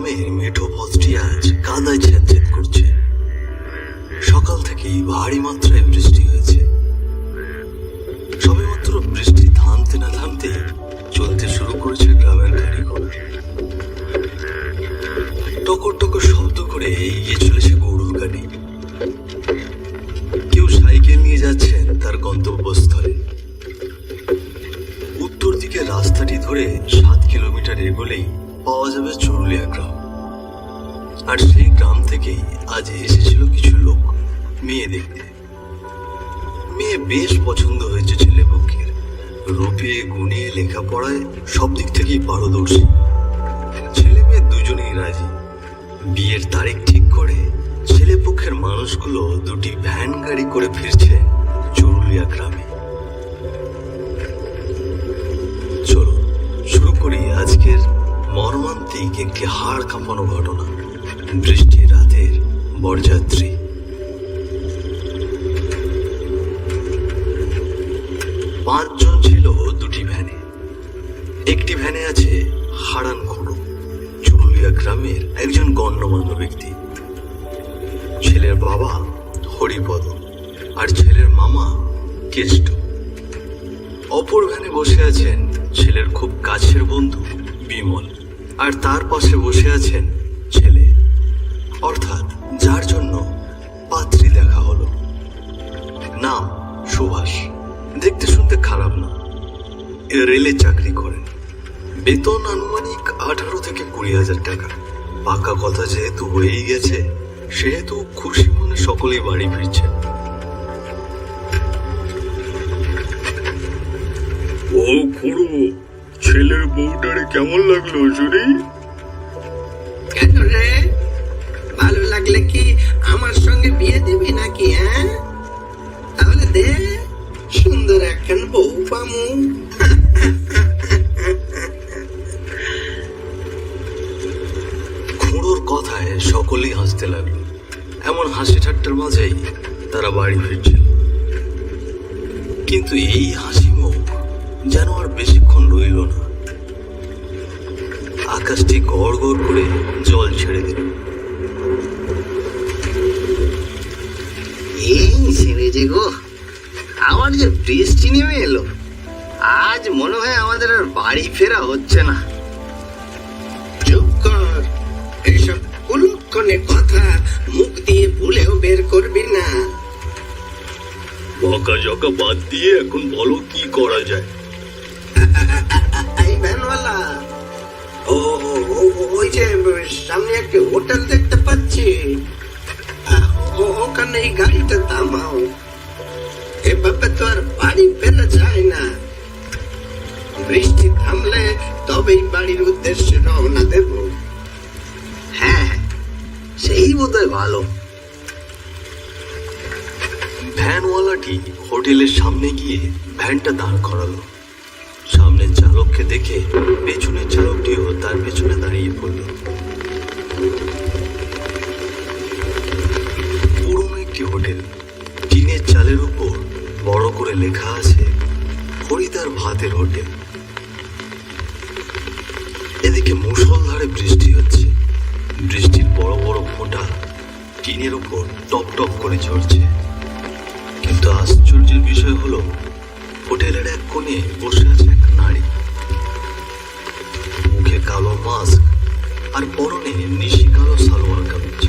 গ্রামের মেঠো পথটি আজ কাদায় ছেদ করছে। সকাল থেকেই ভারী মাত্রায় বৃষ্টি হয়েছে। সবেমাত্র বৃষ্টি থামতে না থামতে চলতে শুরু করেছে গ্রামের গাড়ি ঘোড়া। টকর টকর শব্দ করে এগিয়ে চলেছে গরুর গাড়ি। কেউ সাইকেল নিয়ে যাচ্ছেন তার গন্তব্যস্থলে। উত্তর দিকে রাস্তাটি ধরে 7 কিলোমিটার এগোলেই পাওয়া যাবে চরুলিয়া গ্রাম। আর সেই গ্রাম থেকেই আজ এসেছিল কিছু লোক মেয়ে দেখতে। মেয়ে বেশ পছন্দ হয়েছে ছেলে পক্ষের। রূপে গুণে লেখাপড়ায় সব দিক থেকেই পারদর্শী। ছেলে মেয়ে দুজনেই রাজি। বিয়ের তারিখ ঠিক করে ছেলে পক্ষের মানুষগুলো দুটি ভ্যান গাড়ি করে ফিরছে চরুলিয়া গ্রামে। চলো শুরু করি আজকের মর্মান্তিক একটি হাড় কাঁপানো ঘটনা, বৃষ্টির রাতের বরযাত্রী। 5 জন ছিল দুটি ভ্যানে। একটি ভ্যানে আছে হারান খুড়ো, চরুলিয়া গ্রামের একজন গণ্যমান্য ব্যক্তি। ছেলের বাবা হরিপদ আর ছেলের মামা কেষ্ট। অপর ভ্যানে বসে আছেন ছেলের খুব কাছের বন্ধু বিমল, আর তার পাশে বসে আছেন ছেলে, অর্থাৎ যার জন্য পাত্রী দেখা হলো। নাম সুভাষ। দেখতে শুনতে খারাপ না। রেলে চাকরি করেন। বেতন আনুমানিক 18 থেকে 20,000 টাকা। পাকা কথা যেহেতু হয়েই গেছে, সেহেতু খুশি মনে সকলেই বাড়ি ফিরছে। ও খুড়ো, ছেলের বউটারে কেমন লাগলো শুনি? কেন রে, ভালো লাগলে কি আমার সঙ্গে বিয়ে দিবি নাকি? হ্যাঁ, তাহলে দে, সুন্দর একখান বউ পামু। খুড়োর কথায় সকলেই হাসতে লাগলো। এমন হাসি ঠাট্টার মাঝেই তারা বাড়ি ফিরছিল। কিন্তু এই হাসি মুখ যেন আর বেশিক্ষণ রইল না। আকাশটি গড় গড় করে জল ছেড়ে দিল। এই ছেড়েছে গো, আবার যে বৃষ্টি নেমে এলো। আজ মনে হয় আমাদের আর বাড়ি ফেরা হচ্ছে না। চুপ কর, এইসব কুলক্ষণে কথা মুখ দিয়ে ভুলেও বের করবি না। বকা জকা বাদ দিয়ে এখন বলো কি করা যায়? এই ভ্যানওয়ালা, ও ওই যে সামনে একটা হোটেল দেখতে পাচ্ছি, ওখানে এই গাড়িটা থামাও। এভাবে তো আর বাড়ি ফেরা যায় না। বৃষ্টি থামলে তবেই বাড়ির উদ্দেশ্যে রওনা দেব। হ্যাঁ, সেই বোধহয় ভালো। ভ্যানওয়ালাটি হোটেলের সামনে গিয়ে ভ্যানটা দাঁড় করালো। সামনের চালককে দেখে পেছনের চালকটিও তার পেছনে দাঁড়িয়ে পড়ল। পুরনো একটি হোটেল। টিনের চালের উপর বড় করে লেখা আছে হরিদার ভাতের হোটেল। এদিকে মুষলধারে বৃষ্টি হচ্ছে। বৃষ্টির বড় বড় ফোঁটা টিনের উপর টপ টপ করে ঝরছে। কিন্তু আশ্চর্যের বিষয় হলো, হোটেলের এক কোণে বসে আছে এক নারী। মুখে কালো মাস্ক আর পরনে নিশি কালো সালোয়ার কামিজ।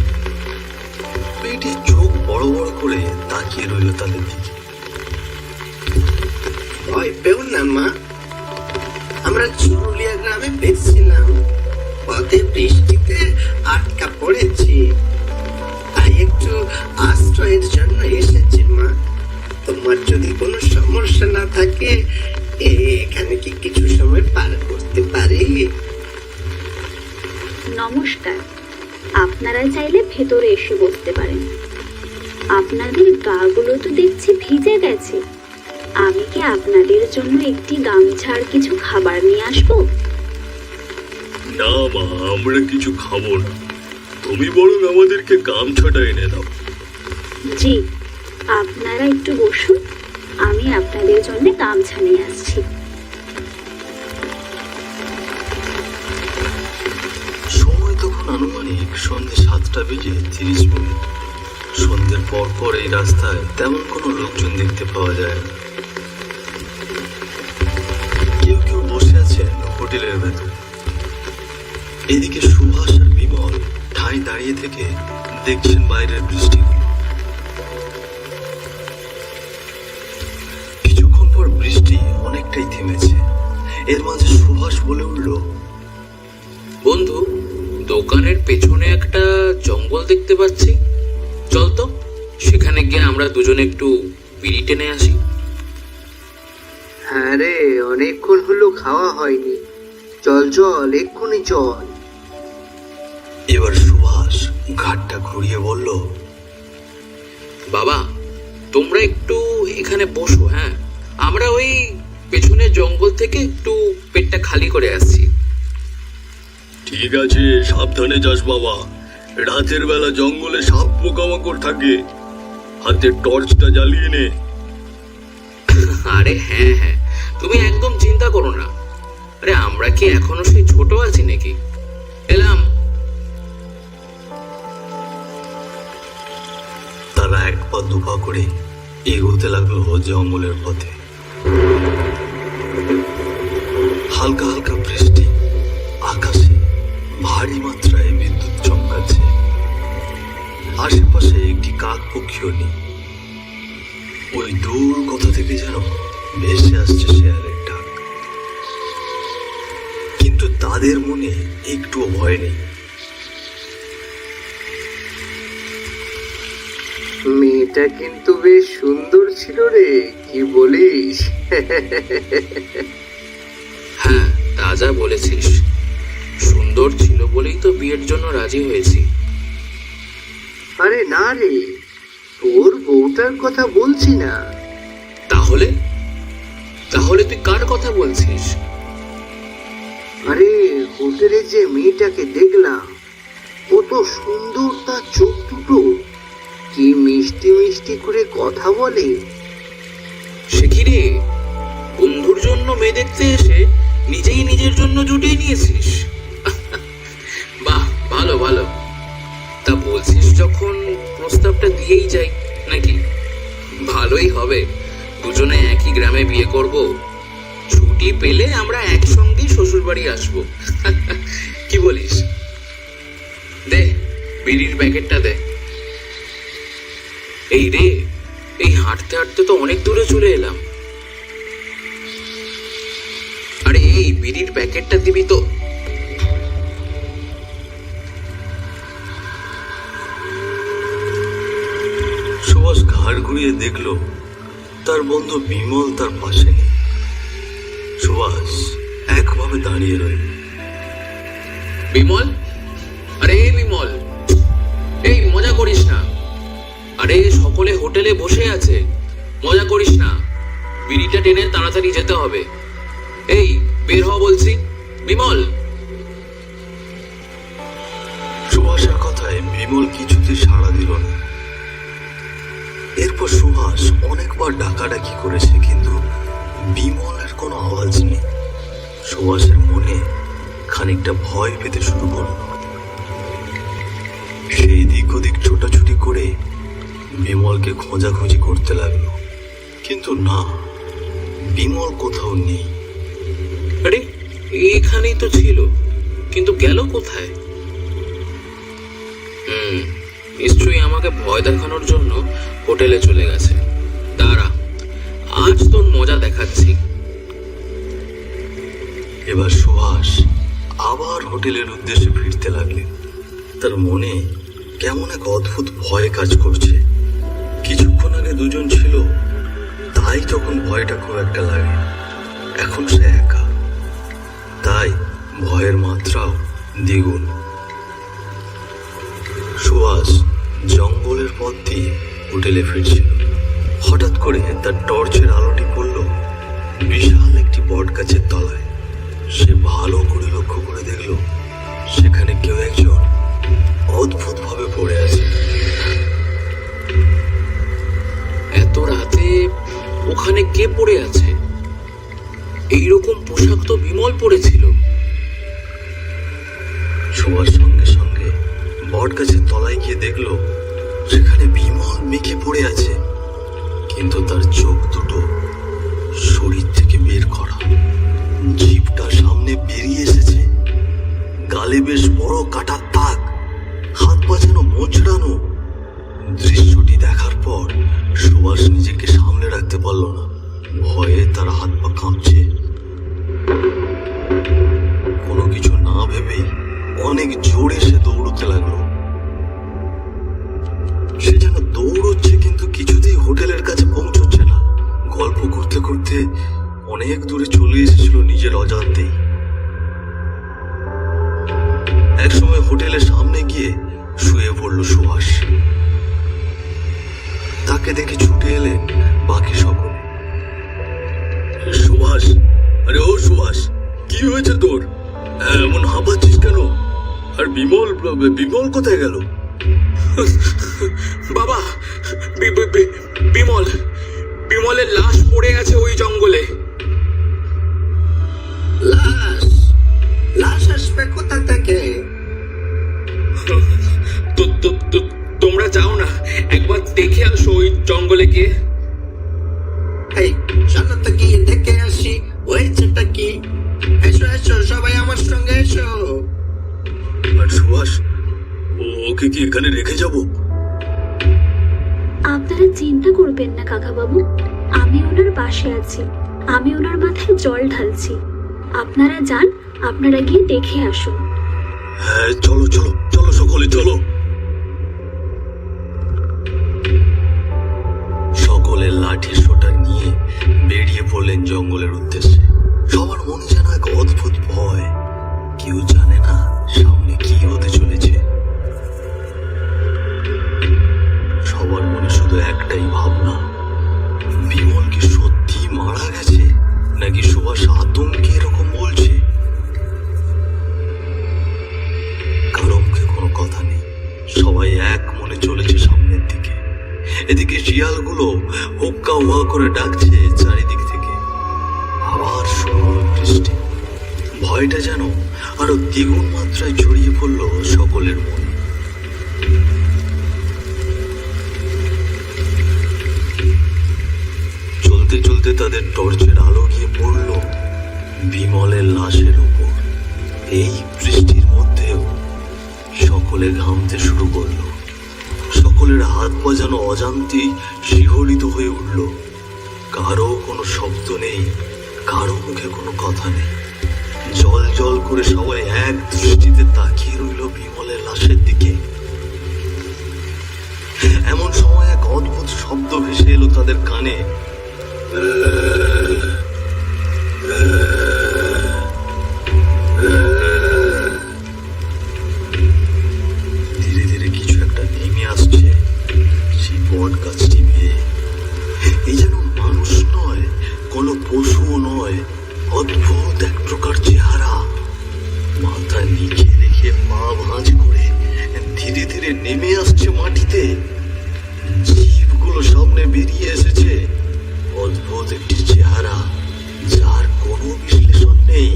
মেয়েটি চোখ বড় বড় করে তাকিয়ে রইল তাদের দিকে। ভয় পেও না মা, আমরা চুরুলিয়া গ্রামে ফিরছিলাম। পথে বৃষ্টিতে আটকা পড়েছি, তাই একটু আশ্রয়ের জন্য এসেছি মা। তোমার যদি কোনো সমস্যা না থাকে, এখানে কি কিছু সময় পার করতে পারি? নমস্কার, আপনারা চাইলে ভেতরে এসে বসতে পারেন। আপনাদের গাগুলো তো দেখছি ভিজে গেছে। আমি কি আপনাদের জন্য একটি গামছা আর কিছু খাবার নিয়ে আসবো? না মা, আমরা কিছু খাবো না। তুমি বরং আমাদেরকে গামছাটা এনে দাও। জি, আপনারা একটু বসুন, আমি আপনাদের জন্য গামছা নিয়ে আসছি। সময় তখন সন্ধ্যে 7:30। সন্ধ্যের পর পর এই রাস্তায় তেমন কোনো লোকজন দেখতে পাওয়া যায় না। কেউ কেউ বসে আছেন হোটেলের ভেতর। এদিকে সুভাষ আর বিমল ঠাঁই দাঁড়িয়ে থেকে দেখছেন বাইরের বৃষ্টিগুলো। কিছুক্ষণ পর বৃষ্টি অনেকটাই থেমেছে। এর মাঝে সুভাষ বলে উঠল, বন্ধু, দোকানের পেছনে একটা জঙ্গল দেখতে পাচ্ছি, চল তো সেখানে গিয়ে আমরা দুজনে একটু বিড়ি টেনে আসি। হ্যাঁ রে, অনেকক্ষণ হলো খাওয়া হয়নি, চল চল এক্ষুনি চল। এবার সুভাষ ঘাটটা ঘুরিয়ে বলল, বাবা, তোমরা একটু এখানে বসো, হ্যাঁ, আমরা ওই পেছনের জঙ্গল থেকে একটু পেটটা খালি করে আসছি। ঠিক আছে, সাবধানে যাস বাবা। রাতের বেলা জঙ্গলে সাপ পোকামাকড় থাকে, হাতে টর্চটা জ্বালিয়ে নে। আরে হ্যাঁ হ্যাঁ, তুমি একদম চিন্তা করো না। আরে আমরা কি এখনো সেই ছোট আছি নাকি? এলাম। তারা এক পা দুপা করে এগোতে লাগলো জঙ্গলের পথে। হালকা হালকা বৃষ্টি, আকাশে ভারী মাত্রায় বিদ্যুৎ চমকাচ্ছে। আশেপাশে একটি কাক পক্ষীও নেই। ওই দূর কোথা থেকে যেন ভেসে আসছে শেয়ালের ডাক। কিন্তু তাদের মনে একটুও ভয় নেই। মেয়েটা কিন্তু বেশ সুন্দর ছিল রে, কি বলিস? হ্যাঁ, তা যা বলেছিস, সুন্দর ছিল বলেই তো বিয়ের জন্য রাজি হয়েছি। আরে না রে, তোর বউটার কথা বলছি না। তাহলে তাহলে তুই কার কথা বলছিস? আরে হোটেলে যে মেয়েটাকে দেখলাম, কত সুন্দর তার চোখ দুটো, কি মিষ্টি মিষ্টি করে কথা বলে। সে কি রে, বন্ধুর জন্য মেয়ে দেখতে এসে নিজেই নিজের জন্য জুটিয়ে নিয়েছিস? বাহ, ভালো ভালো। তা বলছিস যখন প্রস্তাবটা দিয়েই যাই নাকি? ভালোই হবে, দুজনে একই গ্রামে বিয়ে করব, ছুটি পেলে আমরা একসঙ্গেই শ্বশুর বাড়ি আসবো। কি বলিস? দে বিড়ির প্যাকেটটা দে। এই রে, এই হাঁটতে হাঁটতে তো অনেক দূরে চলে এলাম। আরে এই বিড়ির প্যাকেটটা দিবি তো? সুভাষ ঘাড় ঘুরিয়ে দেখলো তার বন্ধু বিমল তার পাশে নেই। সুভাষ একভাবে দাঁড়িয়ে রইল। বিমল, আরে বিমল, এই মজা করিস না। আরে সকলে হোটেলে বসে আছে, মজা করিস না। বিড়িটা টেনে তাড়াতাড়ি যেতে হবে। এই বের হ বলছি। বিমল। সুভাষের কথায় বিমল কিছুতে সাড়া দিল না। এরপর সুভাষ অনেকবার ডাকাডাকি করেছে, কিন্তু বিমলের কোনো আওয়াজ নেই। সুভাষের মনে খানিকটা ভয় পেতে শুরু করল। সেই দিক ওদিক ছোটাছুটি করে বিমলকে খোঁজাখুঁজি করতে লাগলো, কিন্তু না, বিমল কোথাও নেই। আরে এখানেই তো ছিল, কিন্তু গেল কোথায়? নিশ্চয়ই আমাকে ভয় দেখানোর জন্য হোটেলে চলে গেছে। দাঁড়া, আজ তোর মজা দেখাচ্ছি। এবার সুভাষ আবার হোটেলের উদ্দেশ্যে ফিরতে লাগলেন। তার মনে কেমন এক অদ্ভুত ভয় কাজ করছে। কিছুক্ষণ আগে দুজন ছিল, তাই তখন ভয়টা খুব একটা লাগে। এখন সে একা, তাই ভয়ের মাত্রাও দ্বিগুণ। সুভাষ জঙ্গলের পথ দিয়ে হোটেলে ফিরছিল। হঠাৎ করে তার টর্চের আলোটি পড়ল বিশাল একটি বট গাছের তলায়। সে ভালো করে লক্ষ্য করে দেখল সেখানে কেউ একজন অদ্ভুত ভাবে পড়ে আছে। এত রাতে ওখানে কে পড়ে আছে? এইরকম পোশাক তো বিমল পরেছিল। সুভাষ সঙ্গে সঙ্গে বেশ বড় কাটার দাগ, হাত পা যেন মোচড়ানো। দৃশ্যটি দেখার পর সুভাষ নিজেকে সামলে রাখতে পারল না, ভয়ে তার হাত পা কাঁপছে। কোনো কিছু না ভেবে অনেক জোরে সে দৌড়তে লাগলো। সে যেন দৌড়চ্ছে কিন্তু কিছুতেই হোটেলের কাছে পৌঁছচ্ছে না। গল্প করতে করতে অনেক দূরে চলে এসেছিল নিজের অজান্তেই। একসময় হোটেলের সামনে গিয়ে শুয়ে পড়ল সুভাষ। তাকে দেখে ছুটে এলেন বাকি সকলে। সুভাষ, আরে ও সুভাষ, কি হয়েছে তোর? এমন হাঁপাচ্ছিস কেন? আর বিমল বিমল কোথায় গেল? বাবা, বিমলের লাশ পড়ে আছে ওই জঙ্গলে। লাশ? লাশ আসবে কোথা থেকে? তোমরা যাও না, একবার দেখে আসো ওই জঙ্গলে গিয়ে। এই চলো তো গিয়ে দেখে আসি হয়েছেটা কি। এসো এসো, সবাই আমার সঙ্গে এসো। আর সুভাষ, ওকে কি এখানে রেখে যাব? আপনারা চিন্তা করবেন না কাকাবাবু, আমি ওনার পাশে আছি, আমি ওনার মাথায় জল ঢালছি। আপনারা যান, আপনারা গিয়ে দেখে আসুন। হ্যাঁ, চলো চলো চলো, সকলে চলো। সকলে লাঠি সোটা নিয়ে বেরিয়ে পড়লেন জঙ্গলের উদ্দেশ্যে। সবার মনে যেন এক অদ্ভুত ভয়, কেউ জানে না সামনে কি হতে চলেছে। সবার মনে শুধু একটাই ভাবনা, বিমল কি সত্যি মারা গেছে নাকি সুভাষ আতঙ্কে এরকম বলছে। কারো মুখে কোনো কথা নেই, সবাই এক মনে চলেছে সামনের দিকে। এদিকে শিয়ালগুলো হুক্কা হুয়া করে ডাকছে চারিদিক থেকে। আবার শুরু হলো বৃষ্টি। ভয়টা যেন আরো দ্বিগুণ মাত্রায় ছড়িয়ে পড়ল সকলের মনে। চলতে চলতে তাদের টর্চের আলো গিয়ে পড়ল বিমলের লাশের উপর। এই বৃষ্টির মধ্যেও সকলে ঘামতে শুরু করলো। সকলের হাত পা যেন অজান্তেই শিহরিত হয়ে উঠল। কারো কোনো শব্দ নেই, কারো মুখে কোনো কথা নেই। জল জল করে সবাই এক দৃষ্টিতে তাকিয়ে রইল বিমলের লাশের দিকে। এমন সময় এক অদ্ভুত শব্দ ভেসে এলো তাদের কানে। ধীরে ধীরে কিছু একটা নেমে আসছে সেই বট গাছটি বেয়ে। এই যেন মানুষ নয়, কোনো পশুও নয়, অদ্ভুত এক প্রকার চেহারা। মাথা নিচে রেখে পা ভাঁজ করে ধীরে ধীরে নেমে আসছে মাটিতে। জীবগুলো সামনে বেরিয়ে এসেছে। অদ্ভুত একটি চেহারা, যার কোনো বিশ্লেষণ নেই।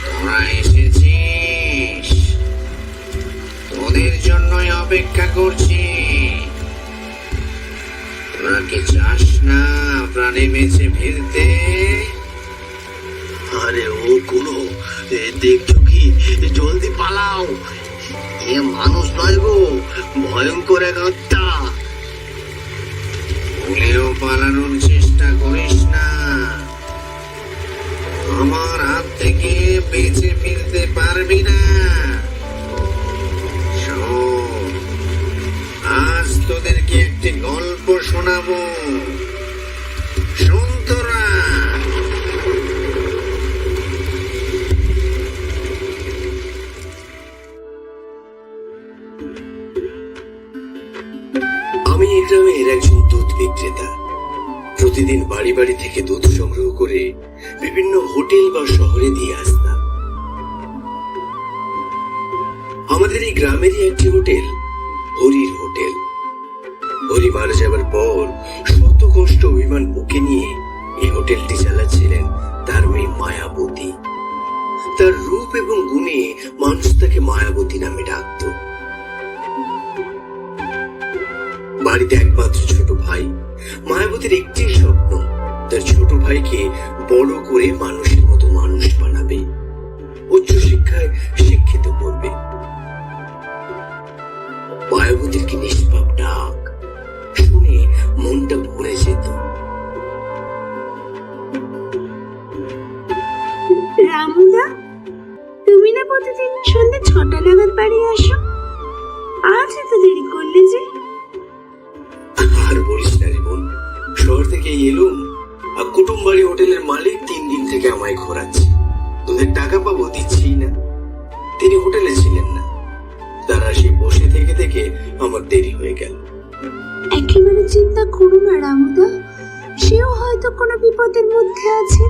তোরা এসেছিস, তোদের জন্যই অপেক্ষা করছি। তোরা কি চাস না প্রাণে বেঁচে ফিরতে? আরে ও কোনো দেখছো কি? জলদি পালাও, এ মানুষ নয় গো, ভয়ঙ্কর এক আত্মা। ভুলেও পালানোর চেষ্টা করিস না, আমার হাত থেকে বেঁচে ফিরতে পারবি না। শোন, আজ তোদেরকে একটি গল্প শোনাবো, শোন তোরা। আমি এই গ্রামের একজন দুধ বিক্রেতা। প্রতিদিন বাড়ি বাড়ি থেকে দুধ সংগ্রহ করে বিভিন্ন হোটেল বা শহরে দিয়ে আসতাম। আমাদের এই গ্রামেরই একটি হোটেল, হরির হোটেল। হরি মারা যাবার পর শত কষ্ট অভিমান বুকে নিয়ে এই হোটেলটি চালাচ্ছিলেন তার মেয়ে মায়াবতী। তার রূপ এবং গুণে মানুষ তাকে মায়াবতী নামে ডাকত। বাড়িতে একমাত্র ছোট ভাই। মায়াবতীর একটি স্বপ্ন, তার ছোট ভাইকে বড় করে মানুষের মতো মানুষ বানাবে, উচ্চশিক্ষায় শিক্ষিত করবে। মায়াবতীর কি নিষ্পাপ ডাক, শুনে মনটা ভরে যেত। রামুদা, তুমি না প্রতিদিন সন্ধ্যে 6টা নাগাদ বাড়ি আসো, আজ এত দেরি করলে যে? আর বলিস না রে বোন, শহর থেকে এলুম আর কুটুমবাড়ি হোটেলের মালিক 3 দিন থেকে আমায় ঘোরাচ্ছে। তোদের টাকা পাবো, দিচ্ছি না। তিনি হোটেলে ছিলেন না, তারা সে বসে থেকে থেকে আমার দেরি হয়ে গেল। একেবারে চিন্তা করো না রামুদা, সেও হয়তো কোনো বিপদের মধ্যে আছে।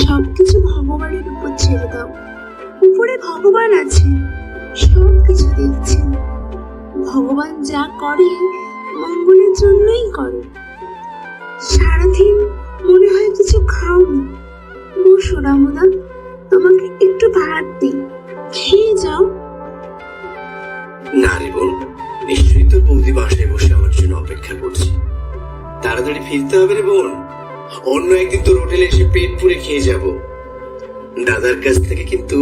সবকিছু ভগবানের উপর ছেড়ে দাও, উপরে ভগবান আছে, সবকিছু দেখছেন। ভগবান যা করে মঙ্গলের জন্যই করে। সারাদিন মনে হয় কিছু খাওনি, বসো রামুদা, তোমাকে একটু ভাত দিই, খেয়ে যাও। না রে বোন, নিশ্চয়ই তোর বৌদি বাসায় বসে আমার জন্য অপেক্ষা করছে। তাড়াতাড়ি ফিরতে হবে রে বোন, অন্য একদিন তোর হোটেলে এসে পেট পুরে খেয়ে যাব। দাদার কাছ থেকে কিন্তু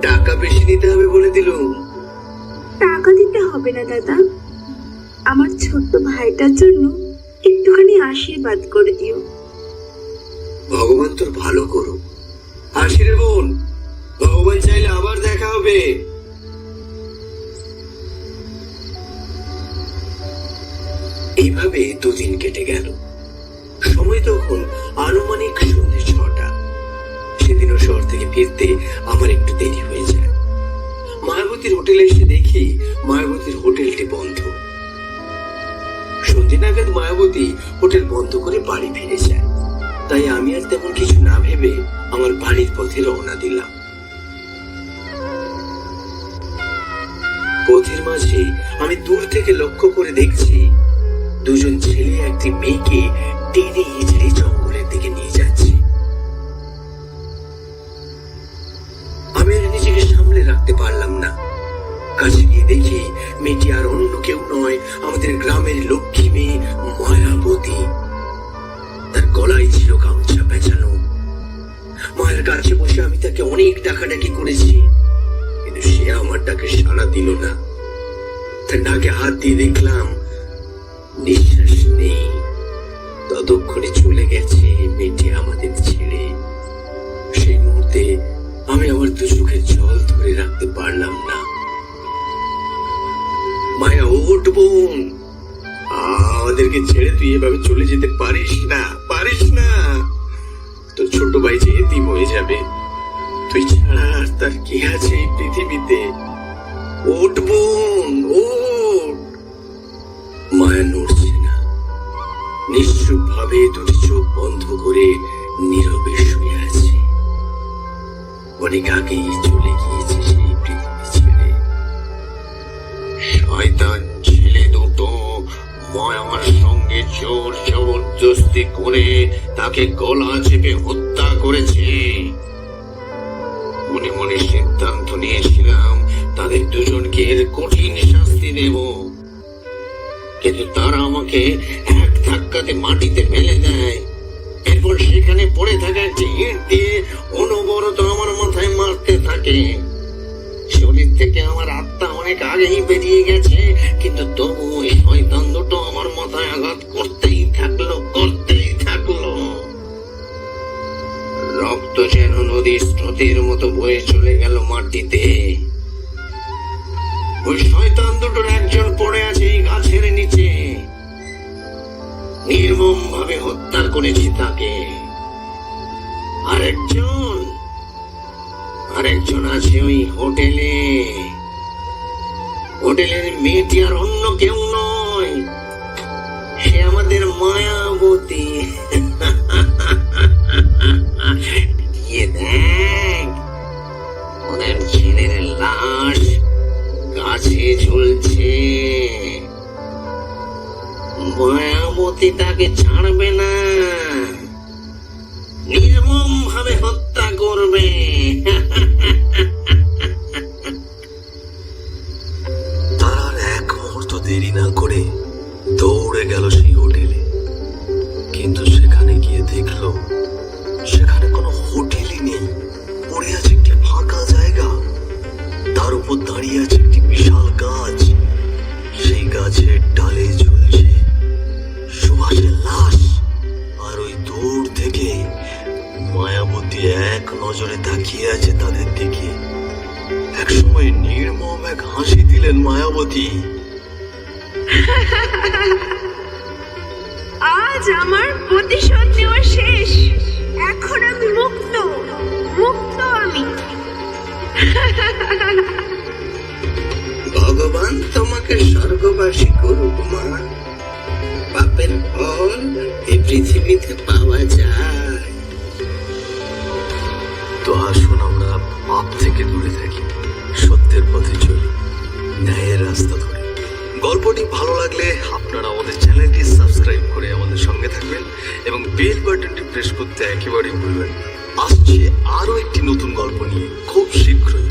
টাকা বেশি নিতে হবে বলে দিলুম। টাকা দিতে হবে না দাদা, আমার ছোট্ট ভাইটার জন্য একটুখানি আশীর্বাদ করে দিও। ভগবান তোর ভালো করুক। আসি রে বোন, ভগবান চাইলে আবার দেখা হবে। এইভাবে 2 দিন কেটে গেল। সময় তখন আনুমানিক সন্ধ্যে 6টা। সেদিনও শহর থেকে ফিরতে আমার একটু দেরি হয়ে যায়। মায়াবতীর হোটেলে এসে দেখি মায়াবতীর হোটেলটি বন্ধ। সন্ধ্যে নাগাদ মায়াবতী হোটেল বন্ধ করে বাড়ি ফিরে যায়। তাই আমি আর তেমন কিছু না ভেবে আমার বাড়ির পথে রওনা দিলাম। পথের মাঝে আমি দূর থেকে লক্ষ্য করে দেখছি 2জন ছেলে একটি মেয়েকে টেনে হিঁচড়ে জঙ্গলের দিকে নিয়ে যাচ্ছে। আমি আর নিজেকে সামলে রাখতে পারলাম না। কাছে গিয়ে দেখি মেয়েটি আর অন্য কেউ নয়, আমাদের গ্রামের লক্ষ্মী মেয়ে মায়াবতী। তার গলায় ছিল গামছা পেঁচানো। মায়ের কাছে বসে আমি তাকে অনেক ডাকাডাকি করেছি, কিন্তু সে আমার ডাকে সাড়া দিল না। তার ডাকে হাত দিয়ে দেখলাম নিঃশ্বাস নেই। ততক্ষণে চলে গেছে মেয়েটি আমাদের ছেড়ে। সেই মুহূর্তে আমি আমার 2 চোখের জল ধরে রাখতে পারলাম না। মায়া, ওঠ বোন, আমাদেরকে ছেড়ে তুই এভাবে চলে যেতে পারিস না, পারিস না। তোর ছোট ভাই যে এতিম হয়ে যাবে, তুই ছাড়া আর তার কি আছে এই পৃথিবীতে? ওঠ বোন, ওঠ। মায়া নড়ছে না, নিশ্চুপ ভাবে 2টি চোখ বন্ধ করে নীরবে শুয়ে আছে। অনেক আগেই চলে গিয়েছে সেই পৃথিবী ছেড়ে। শয়তান ছেলে দুটো মায়ার সঙ্গে জোর জবরদস্তি করে তাকে গলা চেপে হত্যা করেছে। মনে মনে সিদ্ধান্ত নিয়েছিলাম তাদের 2জনকে এর কঠিন শাস্তি দেব, কিন্তু তারা আমাকে এক ধাক্কাতে মাটিতে ফেলে দেয়। এরপর সেখানে পড়ে থাকা একটি ইট দিয়ে অনবরত আমার মাথায় মারতে থাকে। শরীর থেকে আমার আত্মা অনেক আগেই বেরিয়ে গেছে, কিন্তু তবু ওই শয়তান দুটো আমার মাথায় আঘাত করতেই থাকলো। রক্ত যেন নদীর স্রোতের মতো বয়ে চলে গেল মাটিতে। ওই শয়তান দুটোর একজন পড়ে আছে এই গাছের নিচে। নির্মম ভাবে হত্যা করেছি তাকে। আরেকজন আছে ওই হোটেলে। হোটেলের মেয়েটি আর অন্য কেউ নয়, সে আমাদের মায়াবতী। গিয়ে দেখ, ওদের ছেলের লাশ গাছে ঝুলছে। মায়াবতী তাকে ছাড়বে না, নির্মম ভাবে হত্যা করবে। তারা আর এক মুহূর্ত দেরি না করে দৌড়ে গেল সেই হোটেলে। কিন্তু সেখানে গিয়ে দেখলো সেখানে কোনো হোটেলই নেই। উপর দাঁড়িয়ে আছে একটি বিশাল গাছ। সেই গাছের ডালে ঝুলছে সুভাষের লাশ। আর ওই দূর থেকে মায়াবতী এক নজরে তাকিয়ে আছে তাদের দিকে। একসময় নির্মম এক হাসি দিলেন মায়াবতী। আজ আমার প্রতিশোধ নেওয়া শেষ। এখন আমি মুক্ত, মুক্ত আমি। ভগবান তোমাকে স্বর্গবাসী করুক মা। পাপের ফল এই পৃথিবীতে পাওয়া যায়। তো আসুন আমরা পাপ থেকে দূরে থাকি, সত্যের পথে চলি, ন্যায়ের রাস্তা ধরে। গল্পটি ভালো লাগলে আপনারা আমাদের চ্যানেলটি সাবস্ক্রাইব করে আমাদের সঙ্গে থাকবেন এবং বেল বাটনটি প্রেস করতে একেবারেই ভুলবেন না। আসছে আরো একটি নতুন গল্প নিয়ে খুব শীঘ্রই।